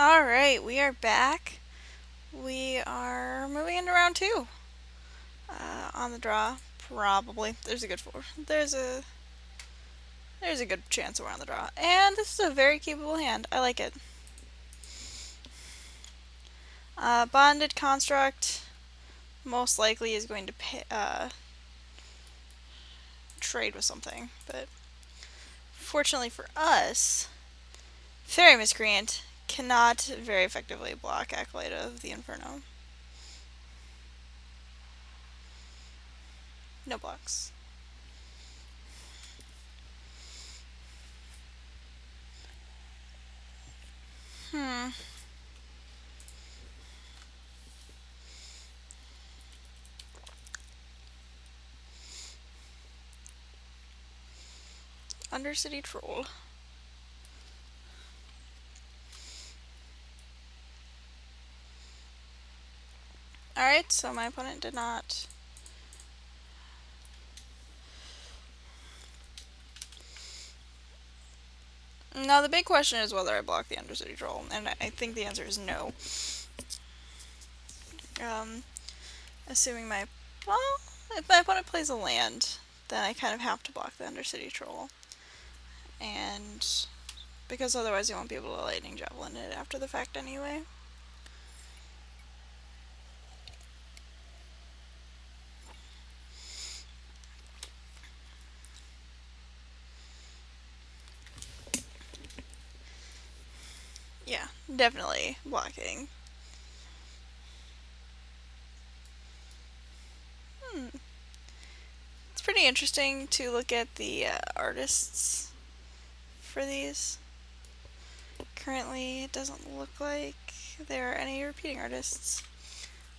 Alright, we are back. We are moving into round two. On the draw, probably. There's a good chance we're on the draw. And this is a very capable hand. I like it. Bonded Construct most likely is going to trade with something, but fortunately for us, Fairy Miscreant cannot very effectively block Acolyte of the Inferno. No blocks. Undercity Troll. Alright, so my opponent did not. Now the big question is whether I block the Undercity Troll, and I think the answer is no. Assuming well, if my opponent plays a land, then I kind of have to block the Undercity Troll. And because otherwise you won't be able to Lightning Javelin it after the fact anyway. Yeah, definitely blocking. It's pretty interesting to look at the artists for these. Currently, it doesn't look like there are any repeating artists.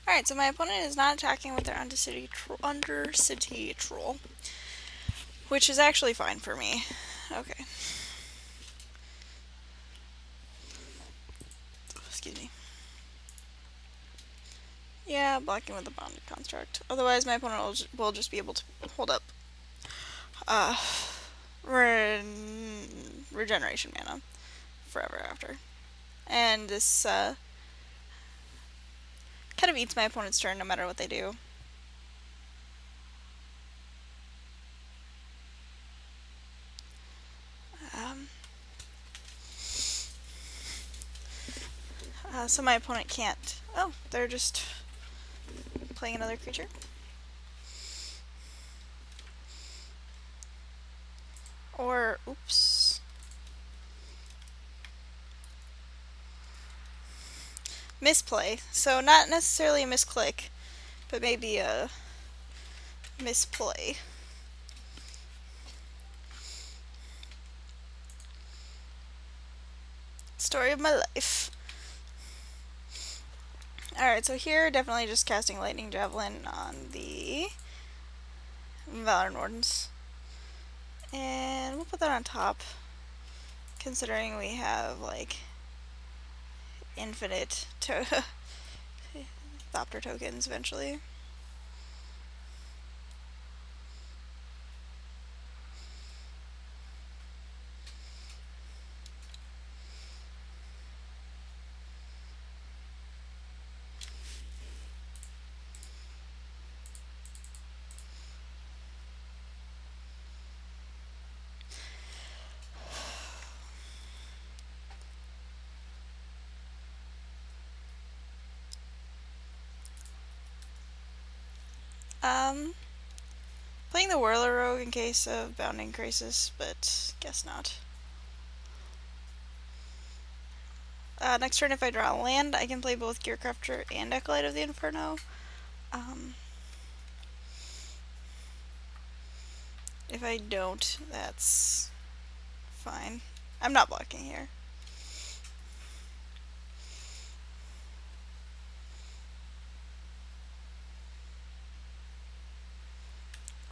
Alright, so my opponent is not attacking with their Undercity Troll, which is actually fine for me. Okay. Excuse me. Yeah, blocking with the Bonded Construct. Otherwise, my opponent will just be able to hold up regeneration mana forever after. And this kind of eats my opponent's turn no matter what they do. So my opponent can't. Oh, they're just playing another creature. Or, oops. Misplay. So not necessarily a misclick, but maybe a misplay. Story of my life. Alright, so here definitely just casting Lightning Javelin on the Valor Wardens. And we'll put that on top, considering we have, like, infinite Thopter tokens eventually. Playing the Whirler Rogue in case of Bounding Crisis, but guess not. Next turn, if I draw a land, I can play both Gearcrafter and Acolyte of the Inferno. If I don't, that's fine. I'm not blocking here.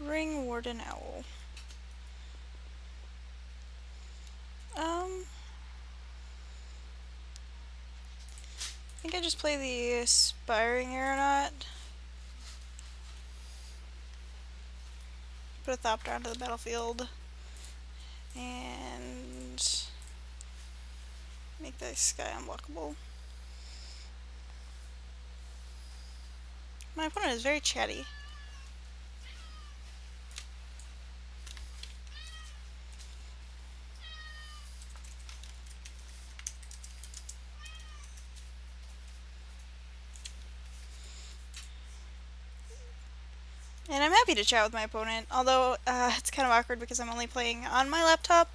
Ring Warden Owl. I think I just play the Aspiring Aeronaut. Put a Thopter onto the battlefield. And Make this guy unblockable. My opponent is very chatty. And I'm happy to chat with my opponent, although it's kind of awkward because I'm only playing on my laptop.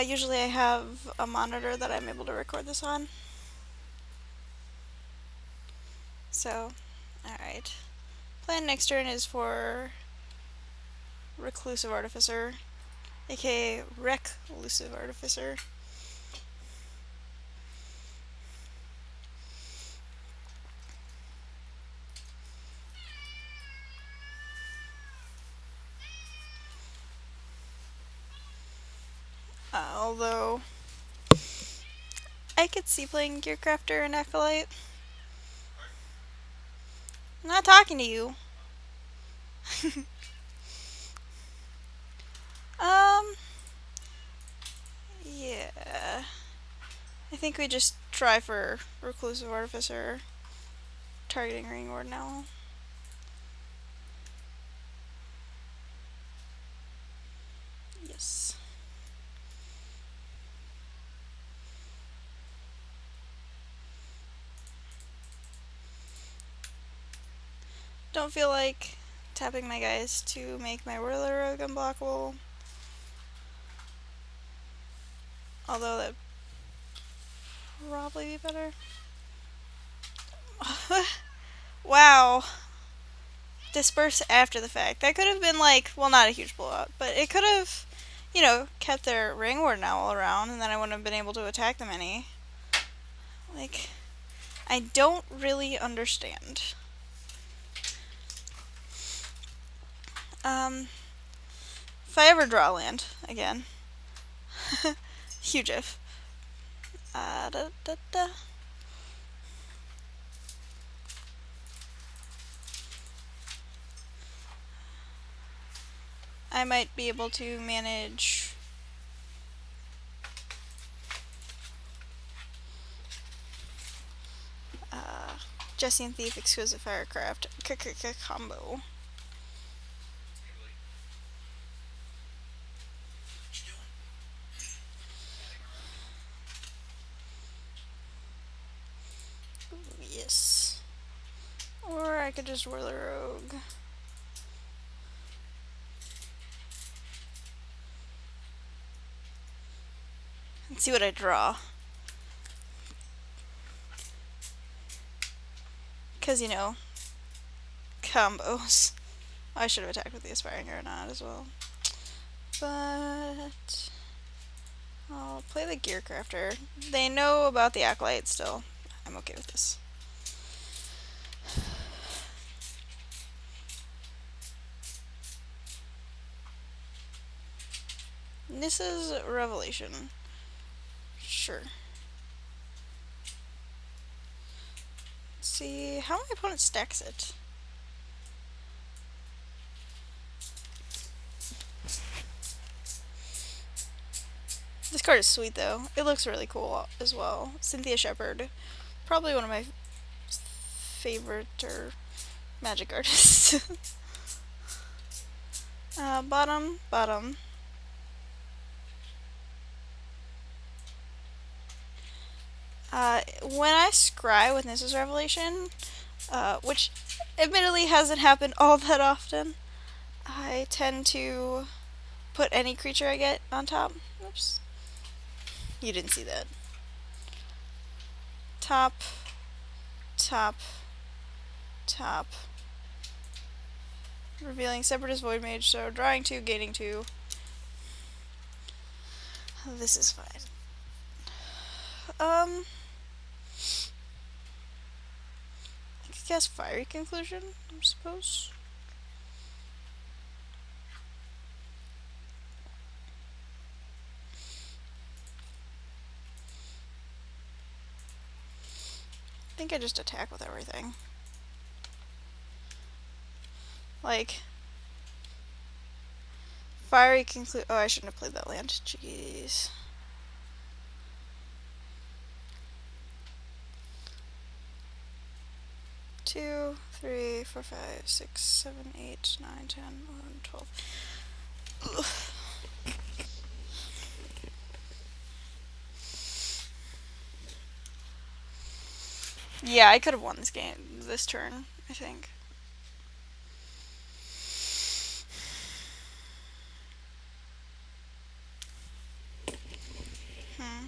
Usually I have a monitor that I'm able to record this on. So, alright. Plan next turn is for Reclusive Artificer, aka Reclusive Artificer. Although I could see playing Gearcrafter and Acolyte. I'm not talking to you. Yeah. I think we just try for Reclusive Artificer, targeting Ring Ward now. Yes. Don't feel like tapping my guys to make my Whirler Rogue unblockable. Although that'd probably be better. Wow. Disperse after the fact. That could have been like, well, not a huge blowout, but it could have, kept their Ring Ward Owl around, and then I wouldn't have been able to attack them any. Like, I don't really understand. If I ever draw land again, huge if. Da, da, da. I might be able to manage Jesse and Thief Exquisite Firecraft combo. Ooh, yes. Or I could just Whirler Rogue. And see what I draw. Because, combos. I should have attacked with the Aspiring Aeronaut as well. But I'll play the Gearcrafter. They know about the Acolyte still. I'm okay with this. Nissa's Revelation. Sure. Let's see how my opponent stacks it. This card is sweet though. It looks really cool as well. Cynthia Shepherd. Probably one of my favorite magic artists. Bottom. When I scry with Nissa's Revelation, which admittedly hasn't happened all that often, I tend to put any creature I get on top. Oops. You didn't see that. Top. Revealing Separatist Void Mage, so drawing 2, gaining 2. This is fine. I could guess Fiery Conclusion, I suppose. I think I just attack with everything. Like, Fiery Conclusion. Oh, I shouldn't have played that land. Jeez. 2, 3, 4, 5, 6, 7, 8, 9, 10, 11, 12. Ugh. Yeah, I could have won this game, this turn, I think. Hmm.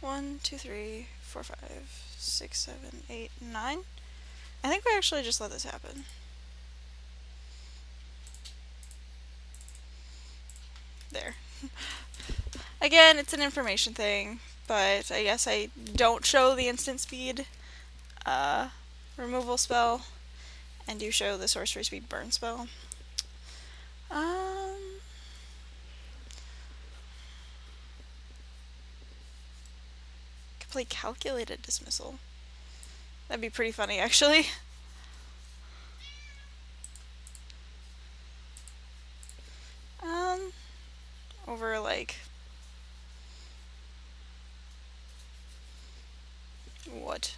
1, 2, 3, 4, 5, 6, 7, 8, 9. I think we actually just let this happen. There. Again, it's an information thing, but I guess I don't show the instant speed removal spell, and do show the sorcery speed burn spell. Could play calculated dismissal. That'd be pretty funny, actually. Over like what?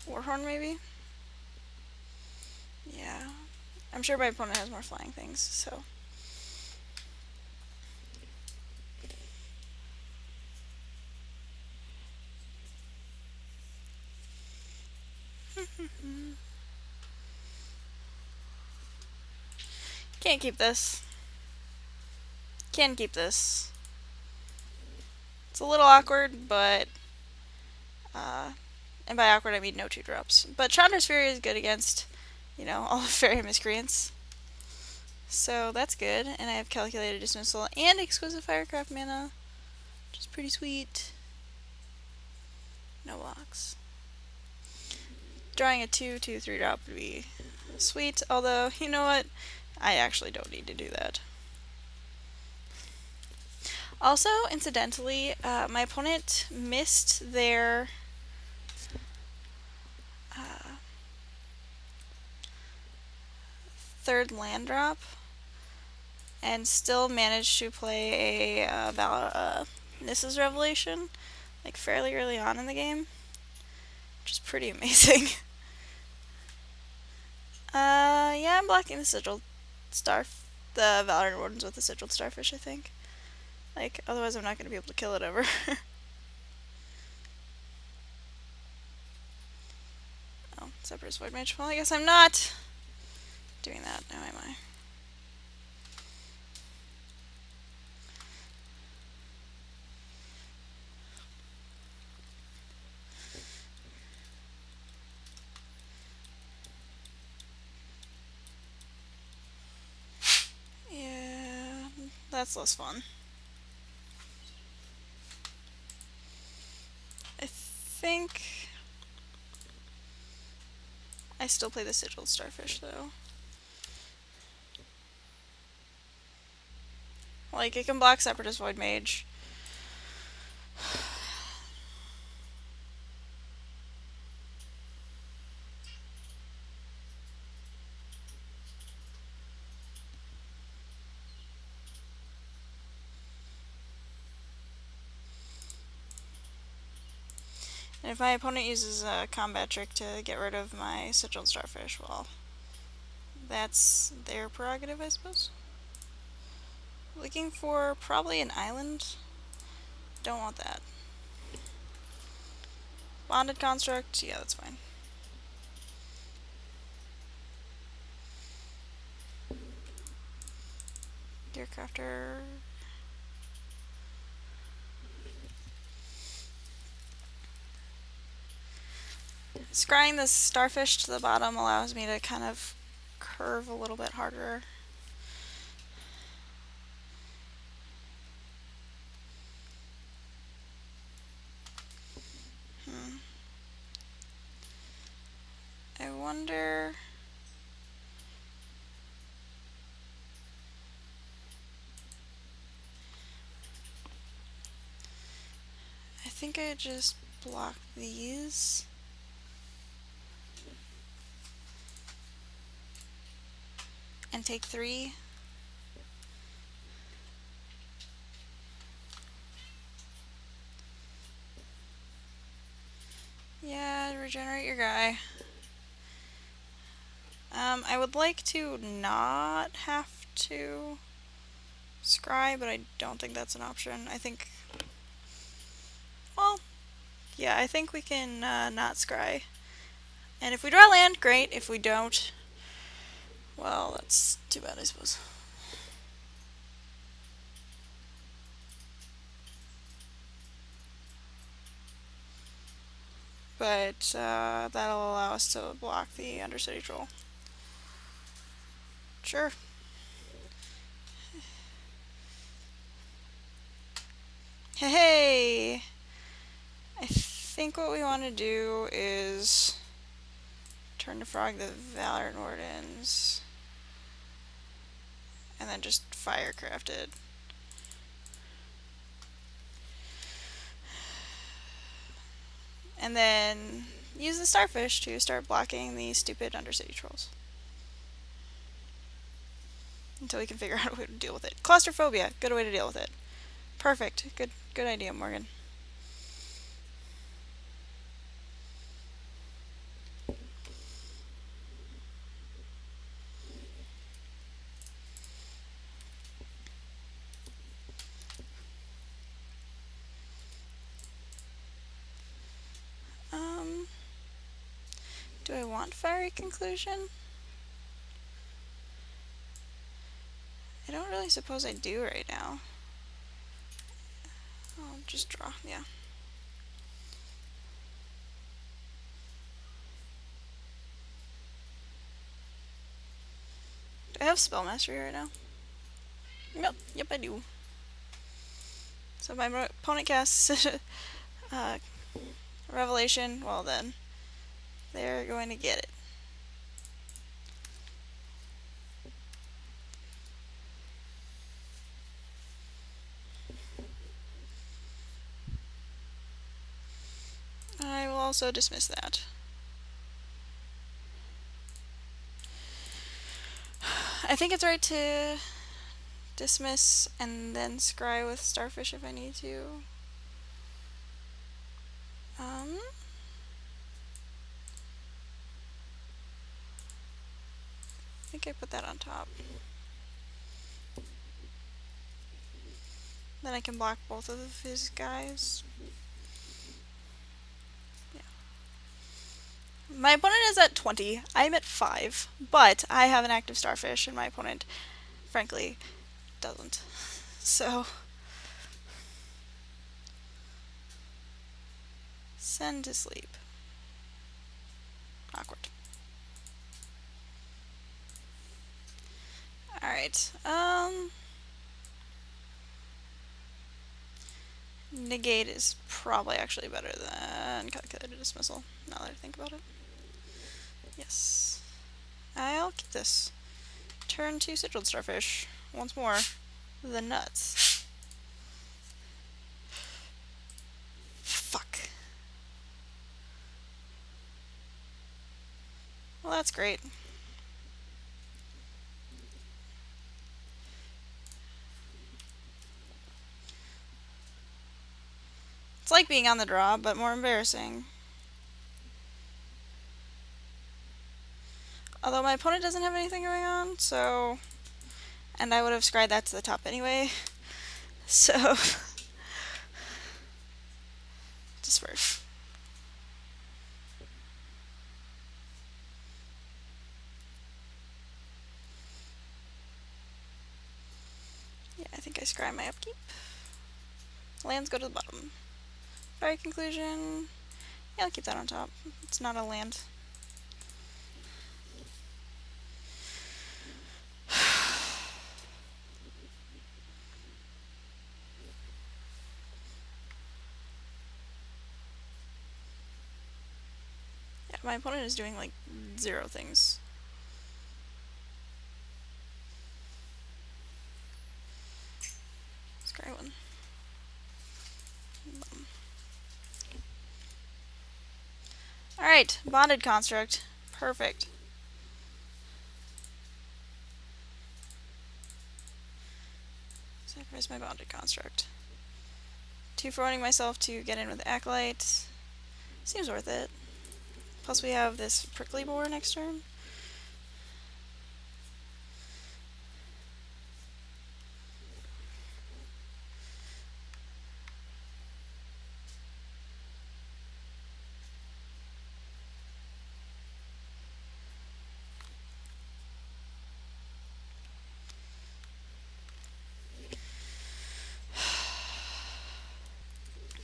Warhorn, maybe? Yeah. I'm sure my opponent has more flying things, so. Can't keep this. Can keep this. It's a little awkward, but and by awkward I mean no 2-drops. But Chandra's Fury is good against, all Fairy Miscreants. So that's good. And I have Calculated Dismissal and Exquisite Firecraft mana, which is pretty sweet. No blocks. Drawing a 2/2 3-drop would be sweet, although, you know what? I actually don't need to do that. Also, incidentally, my opponent missed their third land drop and still managed to play a Nissa's Revelation, like fairly early on in the game, which is pretty amazing. Yeah, I'm blocking the Sigiled the Valorant Wardens with the Sigiled Starfish, I think. Like, otherwise I'm not going to be able to kill it ever. Oh, Zebra's Void Mage. Well, I guess I'm not doing that now, am I? Yeah, that's less fun. I think I still play the Sigiled Starfish, though. Like, it can block Separatist Void Mage. And if my opponent uses a combat trick to get rid of my Sigiled Starfish, well, that's their prerogative, I suppose. Looking for probably an island. Don't want that. Bonded Construct, yeah, that's fine. Gearcrafter. Scrying this starfish to the bottom allows me to kind of curve a little bit harder. I wonder... I think I just block these. And take 3. Yeah, regenerate your guy. I would like to not have to scry, but I don't think that's an option. I think, well, yeah, I think we can not scry. And if we draw land, great. If we don't, well, that's too bad, I suppose. But that'll allow us to block the Undercity Troll. Sure. Hey! I think what we want to do is turn to frog the Valorant Wardens. And then just firecraft it. And then use the starfish to start blocking these stupid Undercity Trolls. Until we can figure out a way to deal with it. Claustrophobia, good way to deal with it. Perfect. Good idea, Morgan. Do I want Fiery Conclusion? I don't really suppose I do right now. I'll just draw, yeah. Do I have Spell Mastery right now? Yep, I do. So my opponent casts Revelation, well then, they're going to get it. I will also dismiss that. I think it's right to dismiss and then scry with Starfish if I need to. I think I put that on top. Then I can block both of his guys. Yeah. My opponent is at 20. I'm at 5. But I have an active Starfish and my opponent, frankly, doesn't. So, send to sleep. Awkward. Alright, negate is probably actually better than calculated dismissal, now that I think about it. Yes. I'll keep this. Turn to Sigiled Starfish. Once more. The nuts. Fuck. Well, that's great. It's like being on the draw, but more embarrassing. Although my opponent doesn't have anything going on, so... And I would have scried that to the top anyway. So... Disperse. Yeah, I think I scry my upkeep. Lands go to the bottom. Fiery Conclusion... Yeah, I'll keep that on top. It's not a land. Yeah, my opponent is doing like 0 things. Scry one. Alright, Bonded Construct. Perfect. Sacrifice my Bonded Construct. 2 for owning myself to get in with Acolyte. Seems worth it. Plus we have this prickly boar next turn.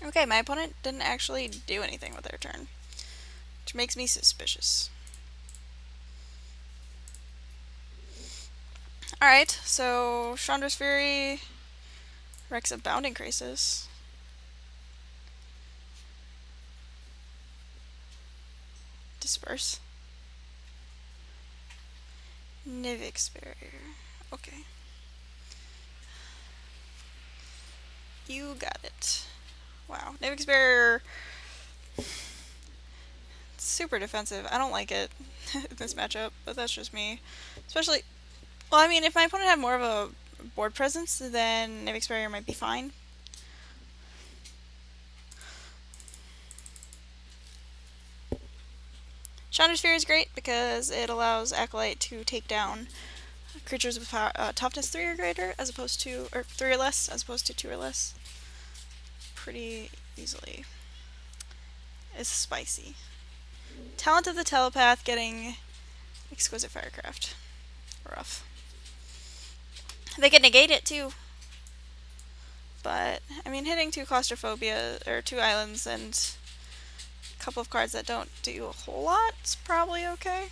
Okay, my opponent didn't actually do anything with their turn, which makes me suspicious. Alright, so Chandra's Fury wrecks a Bounding Crisis. Disperse. Nivix Barrier. Okay. You got it. Wow. Nivix Barrier. Super defensive. I don't like it in this matchup, but that's just me. Especially, well, I mean, if my opponent had more of a board presence, then Nivix Barrier might be fine. Chandra's Fury is great because it allows Acolyte to take down creatures with toughness 3 or greater, as opposed to, or 3 or less, as opposed to 2 or less. Pretty easily. It's spicy. Talent of the Telepath getting Exquisite Firecraft. Rough. They can negate it too. But, I mean, hitting 2 Claustrophobia, or 2 islands, and a couple of cards that don't do a whole lot is probably okay.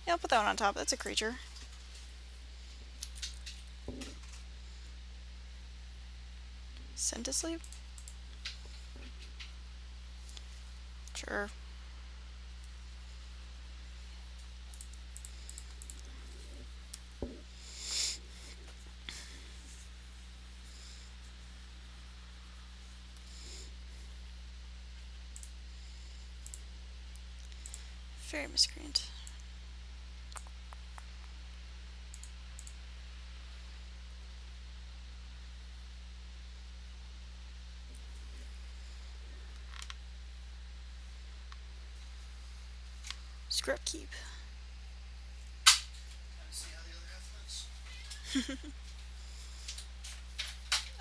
Yeah, I'll put that one on top. That's a creature. Send to sleep? Sure. Very miscreant. Screw up keep.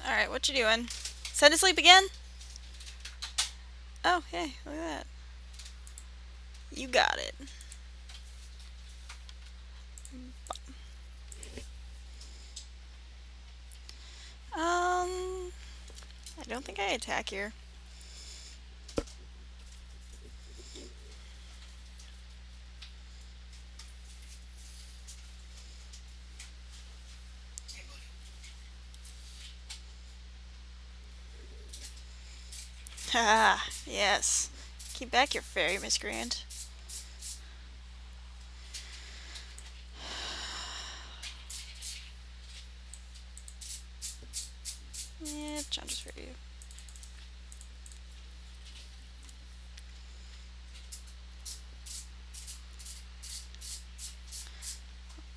Alright, what you doing? Send to sleep again? Oh, hey, look at that. You got it. I don't think I attack here. Haha, yes. Keep back your fairy miscreant. Yeah, Chandra's for you.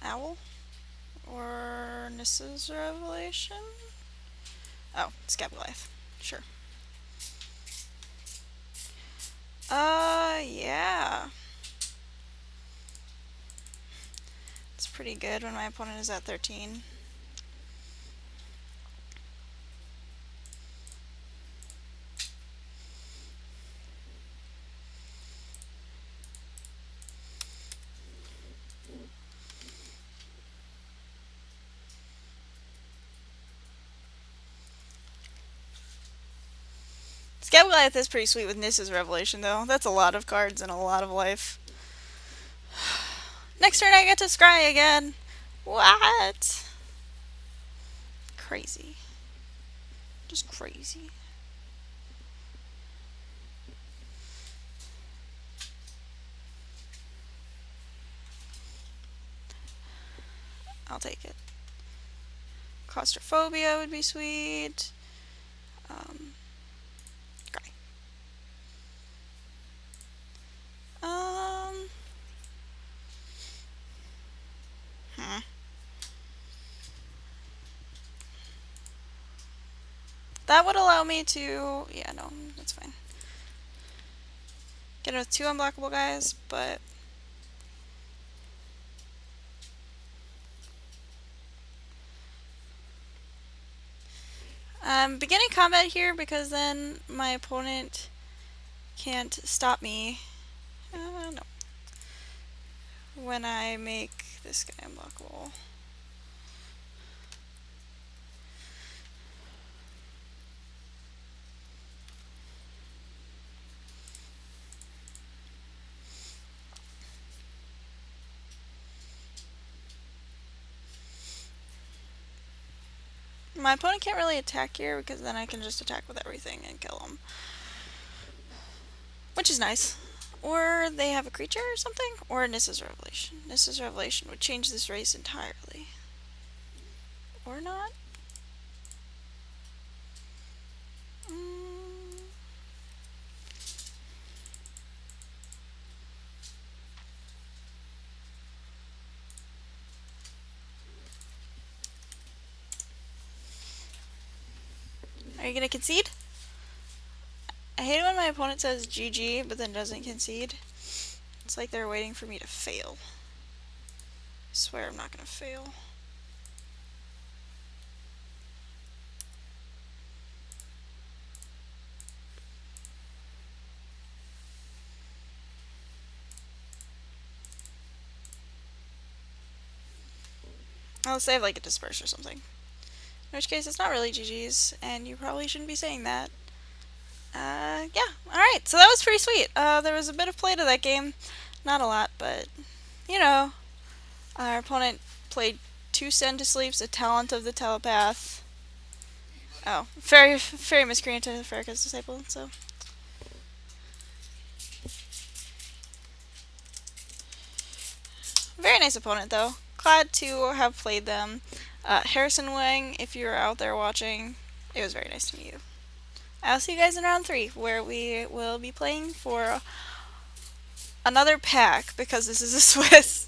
Owl? Or Nissa's Revelation? Oh, Scaboliath. Sure. Yeah. It's pretty good when my opponent is at 13. Scaboliath is pretty sweet with Nissa's Revelation, though. That's a lot of cards and a lot of life. Next turn I get to scry again. What? Crazy. Just crazy. I'll take it. Claustrophobia would be sweet. Cry. That would allow me to... Yeah, no, that's fine. Get it with 2 unblockable guys, but... I'm beginning combat here because then my opponent can't stop me. No. When I make this guy unblockable. My opponent can't really attack here because then I can just attack with everything and kill him. Which is nice. Or they have a creature or something? Or Nissa's Revelation. Nissa's Revelation would change this race entirely. Or not? Are you gonna concede? I hate it when my opponent says GG but then doesn't concede. It's like they're waiting for me to fail. I swear I'm not gonna fail. Unless they have like a disperse or something. In which case it's not really GG's and you probably shouldn't be saying that. Yeah, alright, so that was pretty sweet. There was a bit of play to that game. Not a lot, but, you know, our opponent played 2 Send to Sleeps, a Talent of the Telepath. Oh, Fairy Miscreant to Farrakhan's Disciple, so. Very nice opponent, though. Glad to have played them. Harrison Wang, if you're out there watching, it was very nice to meet you. I'll see you guys in round 3, where we will be playing for another pack, because this is a Swiss.